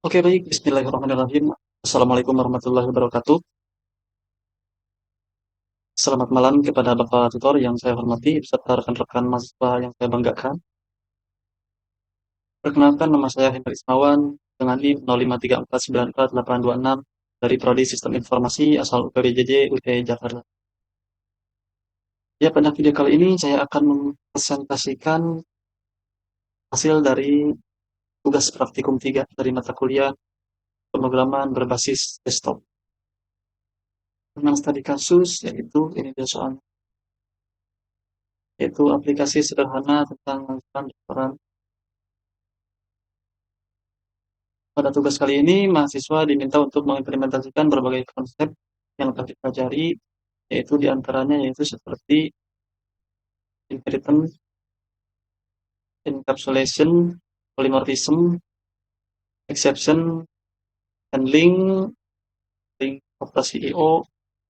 Oke baik, bismillahirrahmanirrahim. Assalamualaikum warahmatullahi wabarakatuh. Selamat malam kepada Bapak Tutor yang saya hormati, beserta rekan-rekan mahasiswa yang saya banggakan. Perkenalkan, nama saya Hendra Ismawan dengan NIM 053494826 dari Prodi Sistem Informasi asal UPBJJ UT Jakarta. Ya, pada video kali ini saya akan mempresentasikan hasil dari tugas praktikum 3 dari mata kuliah pemrograman berbasis desktop. Tentang studi kasus, yaitu ini dia soalnya, yaitu aplikasi sederhana tentang manajemen restoran. Pada tugas kali ini, mahasiswa diminta untuk mengimplementasikan berbagai konsep yang telah dipelajari, yaitu diantaranya yaitu seperti inheritance, encapsulation, polymorphism, exception, handling, link operasi I/O,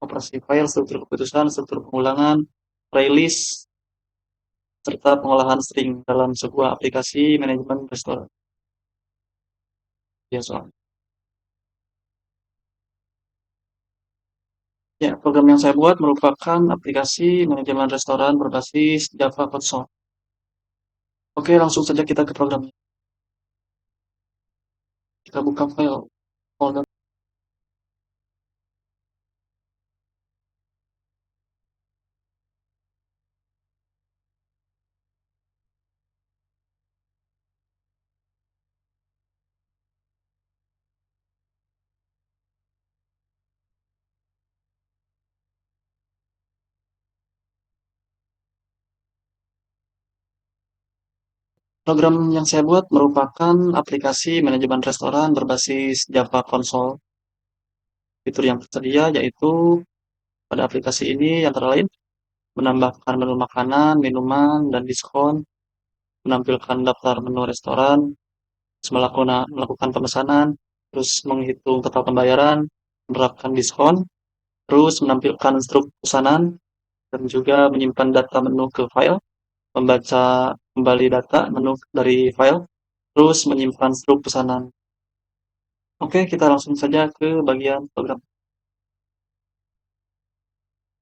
operasi file, struktur keputusan, struktur pengulangan, playlist, serta pengolahan string dalam sebuah aplikasi manajemen restoran. Ya, soal. Ya, program yang saya buat merupakan aplikasi manajemen restoran berbasis Java Console. Oke, langsung saja kita ke programnya. Kita buka file folder. Program yang saya buat merupakan aplikasi manajemen restoran berbasis Java Console. Fitur yang tersedia yaitu pada aplikasi ini antara lain menambahkan menu makanan, minuman, dan diskon, menampilkan daftar menu restoran, melakukan pemesanan, terus menghitung total pembayaran, menerapkan diskon, terus menampilkan struk pesanan, dan juga menyimpan data menu ke file, membaca kembali data menu dari file, terus menyimpan struk pesanan. Oke, kita langsung saja ke bagian program.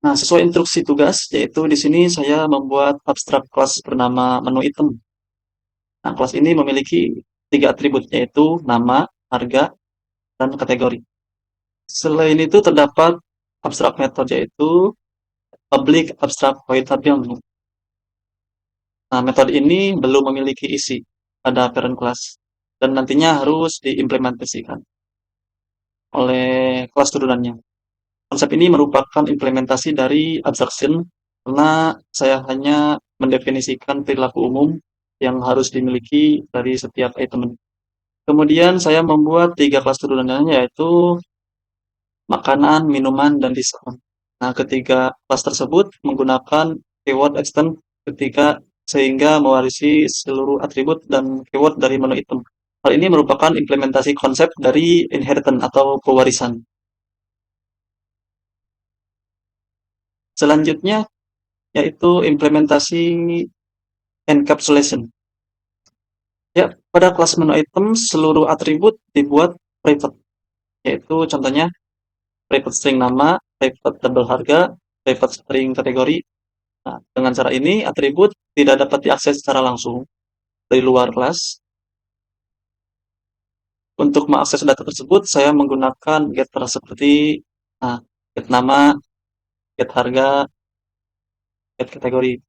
Nah, sesuai instruksi tugas, yaitu di sini saya membuat abstrak kelas bernama menu item. Nah, kelas ini memiliki 3 atribut, yaitu nama, harga, dan kategori. Selain itu terdapat abstrak method, yaitu public abstract void table. Nah, metode ini belum memiliki isi pada parent class dan nantinya harus diimplementasikan oleh kelas turunannya. Konsep ini merupakan implementasi dari abstraction karena saya hanya mendefinisikan perilaku umum yang harus dimiliki dari setiap item. Kemudian saya membuat 3 kelas turunannya yaitu makanan, minuman, dan diskon. Nah, ketiga kelas tersebut menggunakan keyword extend ketika sehingga mewarisi seluruh atribut dan keyword dari menu item. Hal ini merupakan implementasi konsep dari inheritance atau pewarisan. Selanjutnya yaitu implementasi encapsulation. Ya, pada kelas menu item seluruh atribut dibuat private, yaitu contohnya private string nama, private double harga, private string kategori. Nah, dengan cara ini atribut tidak dapat diakses secara langsung dari luar kelas. Untuk mengakses data tersebut, saya menggunakan getter seperti nah, get nama, get harga, get kategori,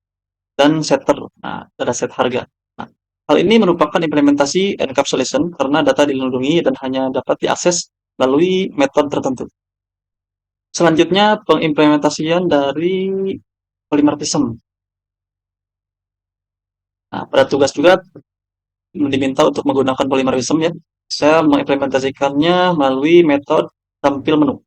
dan setter. Nah, ada set harga. Nah, hal ini merupakan implementasi encapsulation karena data dilindungi dan hanya dapat diakses melalui metode tertentu. Selanjutnya, pengimplementasian dari polymorphism. Nah, pada tugas juga diminta untuk menggunakan polymorphism ya. Saya mengimplementasikannya melalui metode tampil menu.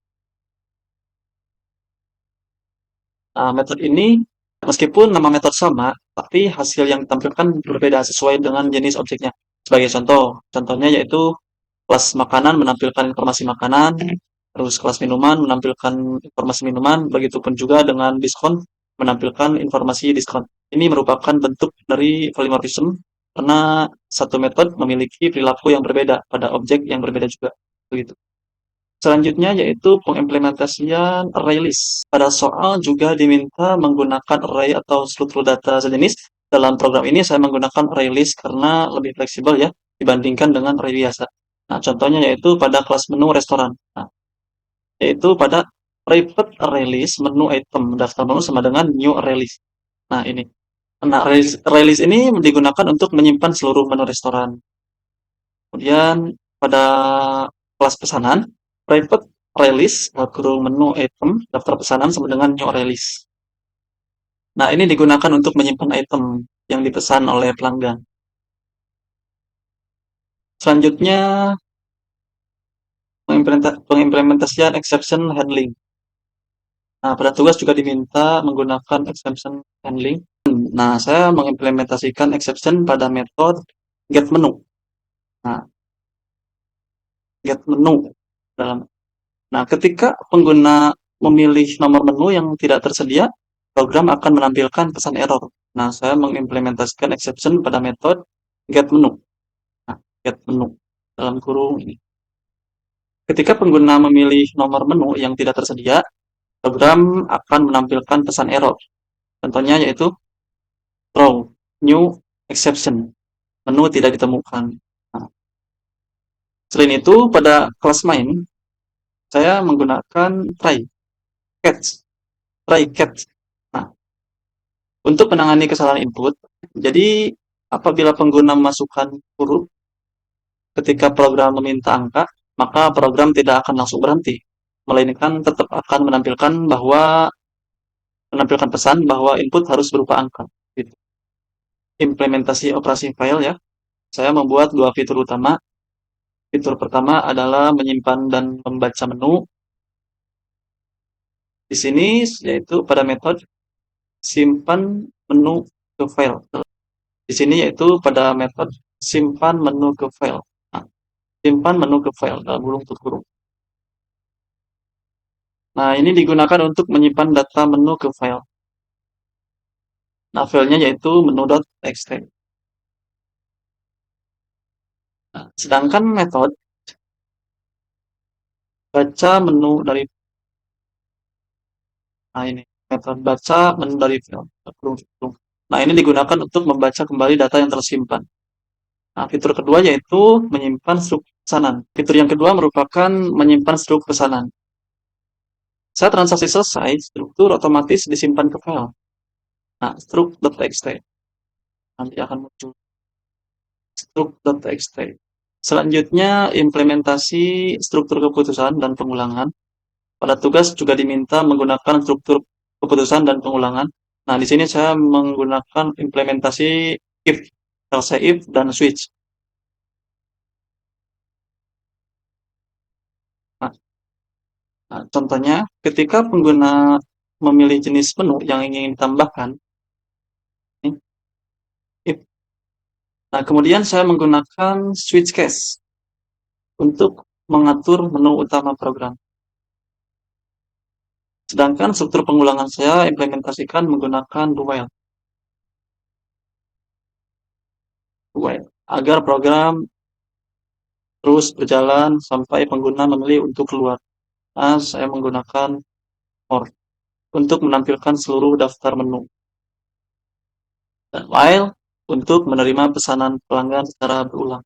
Nah, metode ini meskipun nama metode sama, tapi hasil yang ditampilkan berbeda sesuai dengan jenis objeknya. Sebagai contohnya yaitu kelas makanan menampilkan informasi makanan, terus kelas minuman menampilkan informasi minuman, begitupun juga dengan diskon menampilkan informasi diskon. Ini merupakan bentuk dari polymorphism karena satu metode memiliki perilaku yang berbeda pada objek yang berbeda juga. Begitu. Selanjutnya yaitu pengimplementasian array list. Pada soal juga diminta menggunakan array atau struktur data sejenis. Dalam program ini saya menggunakan array list karena lebih fleksibel ya dibandingkan dengan array biasa. Nah, contohnya yaitu pada kelas menu restoran. Nah, yaitu pada private array list menu item daftar menu sama dengan new array list. Nah, ini. Nah, array list ini digunakan untuk menyimpan seluruh menu restoran. Kemudian pada kelas pesanan, private array list kurung menu item daftar pesanan sama dengan new array list. Nah, ini digunakan untuk menyimpan item yang dipesan oleh pelanggan. Selanjutnya, pengimplementasian exception handling. Nah, pada tugas juga diminta menggunakan exception handling. Nah, saya mengimplementasikan exception pada metode getMenu. Nah, getMenu dalam. Nah, ketika pengguna memilih nomor menu yang tidak tersedia, program akan menampilkan pesan error. Nah, saya mengimplementasikan exception pada metode getMenu. Nah, getMenu dalam kurung ini. Ketika pengguna memilih nomor menu yang tidak tersedia, program akan menampilkan pesan error. Contohnya yaitu throw new exception. Menu tidak ditemukan. Nah, selain itu, pada kelas main, saya menggunakan try catch. Nah, untuk menangani kesalahan input, jadi apabila pengguna memasukkan huruf ketika program meminta angka, maka program tidak akan langsung berhenti, melainkan tetap akan menampilkan pesan bahwa input harus berupa angka. Gitu. Implementasi operasi file ya. Saya membuat dua fitur utama. Fitur pertama adalah menyimpan dan membaca menu. Di sini yaitu pada metode simpan menu ke file. Di sini yaitu pada metode simpan menu ke file. Nah, simpan menu ke file dalam kurung tutup kurung. Nah, ini digunakan untuk menyimpan data menu ke file. Nah, filenya yaitu menu.txt. Nah, sedangkan metode baca menu dari nah ini metode baca menu dari file. Nah, ini digunakan untuk membaca kembali data yang tersimpan. Nah, fitur kedua yaitu menyimpan struk pesanan. Fitur yang kedua merupakan menyimpan struk pesanan. Saat transaksi selesai, struktur otomatis disimpan ke file. Nah, struk.txt nanti akan muncul struk.txt. Selanjutnya, implementasi struktur keputusan dan pengulangan. Pada tugas juga diminta menggunakan struktur keputusan dan pengulangan. Nah, di sini saya menggunakan implementasi if, else if, dan switch. Nah, contohnya, ketika pengguna memilih jenis menu yang ingin ditambahkan, if. Nah, kemudian saya menggunakan switch case untuk mengatur menu utama program. Sedangkan struktur pengulangan saya implementasikan menggunakan while agar program terus berjalan sampai pengguna memilih untuk keluar. Nah, saya menggunakan more untuk menampilkan seluruh daftar menu. Dan while untuk menerima pesanan pelanggan secara berulang.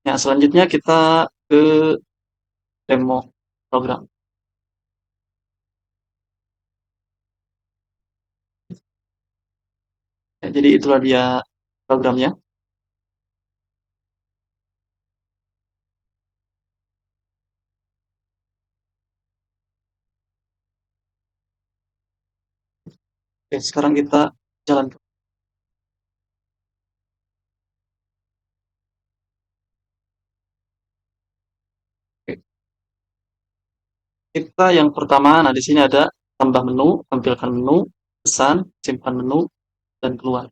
Ya, selanjutnya kita ke demo program. Ya, jadi itulah dia programnya. Oke, sekarang kita jalankan. Oke. Kita yang pertama, nah di sini ada tambah menu, tampilkan menu, pesan, simpan menu, dan keluar.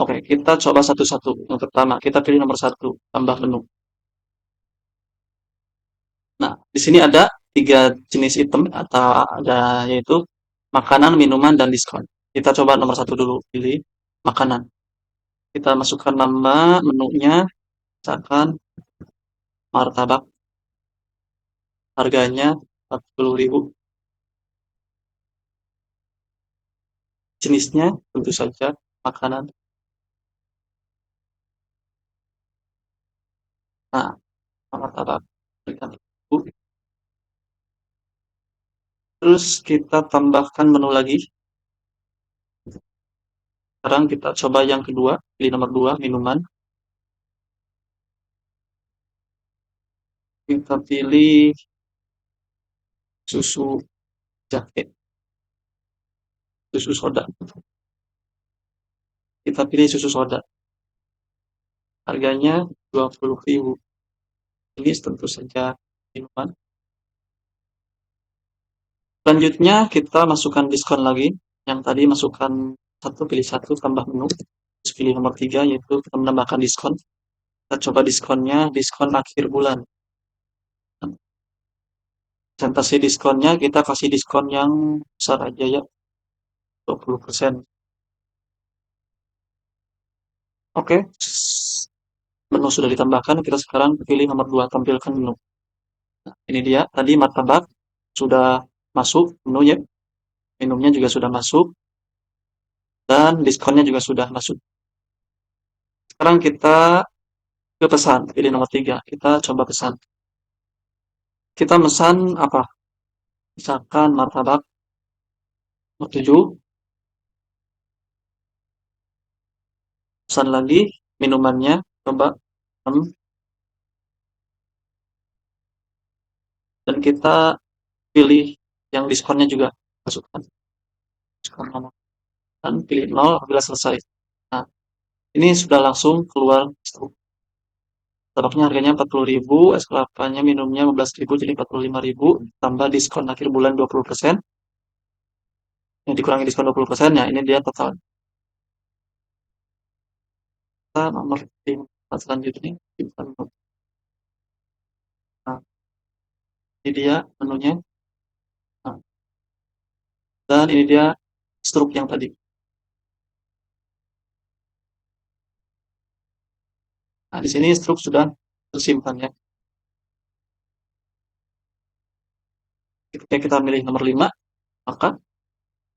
Oke, kita coba satu-satu. Yang pertama, kita pilih nomor 1, tambah menu. Nah, di sini ada tiga jenis item atau ada yaitu makanan, minuman, dan diskon. Kita coba nomor satu dulu, pilih makanan. Kita masukkan nama menunya, misalkan martabak, harganya 40.000. Jenisnya tentu saja makanan. Nah, martabak berikan 1.000. Terus kita tambahkan menu lagi. Sekarang kita coba yang kedua, pilih nomor 2 minuman. Kita pilih susu jahe, susu soda. Kita pilih susu soda. Harganya 20.000. Ini tentu saja minuman. Selanjutnya kita masukkan diskon lagi. Yang tadi masukkan satu, pilih satu, tambah menu. Terus pilih nomor 3, yaitu kita menambahkan diskon. Kita coba diskonnya, diskon akhir bulan. Presentasi diskonnya kita kasih diskon yang besar aja ya, 20%. Oke, menu sudah ditambahkan, kita sekarang pilih nomor 2, tampilkan menu. Nah, ini dia, tadi martabak sudah masuk menunya, minumnya juga sudah masuk, dan diskonnya juga sudah masuk. Sekarang kita ke pesan, pilih nomor 3, kita coba pesan. Kita pesan apa? Misalkan martabak nomor 7, pesan lagi minumannya, coba 6, dan kita pilih yang diskonnya juga, masukkan diskon nomor, dan pilih 0 apabila selesai. Nah, ini sudah langsung keluar stok. Martabaknya harganya 40.000, es kelapanya minumnya 15.000 jadi 45.000, tambah diskon akhir bulan 20%. Yang dikurangi diskon 20%, ya ini dia total. Kita nomor 5 selanjutnya. Nah, ini dia menunya. Nah, dan ini dia struk yang tadi. Nah, di sini struk sudah tersimpan ya. Ketika kita milih nomor 5, maka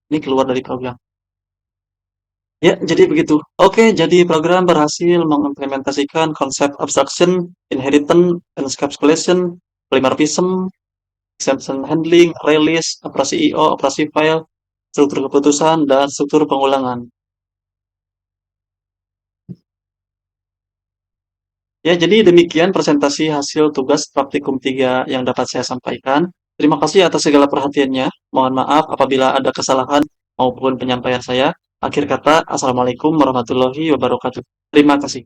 ini keluar dari program. Ya, jadi begitu. Oke, jadi program berhasil mengimplementasikan konsep abstraction, inheritance, encapsulation, polymorphism, exception handling, release, operasi I/O, operasi file, struktur keputusan, dan struktur pengulangan. Ya, jadi demikian presentasi hasil tugas praktikum 3 yang dapat saya sampaikan. Terima kasih atas segala perhatiannya. Mohon maaf apabila ada kesalahan maupun penyampaian saya. Akhir kata, Assalamualaikum warahmatullahi wabarakatuh. Terima kasih.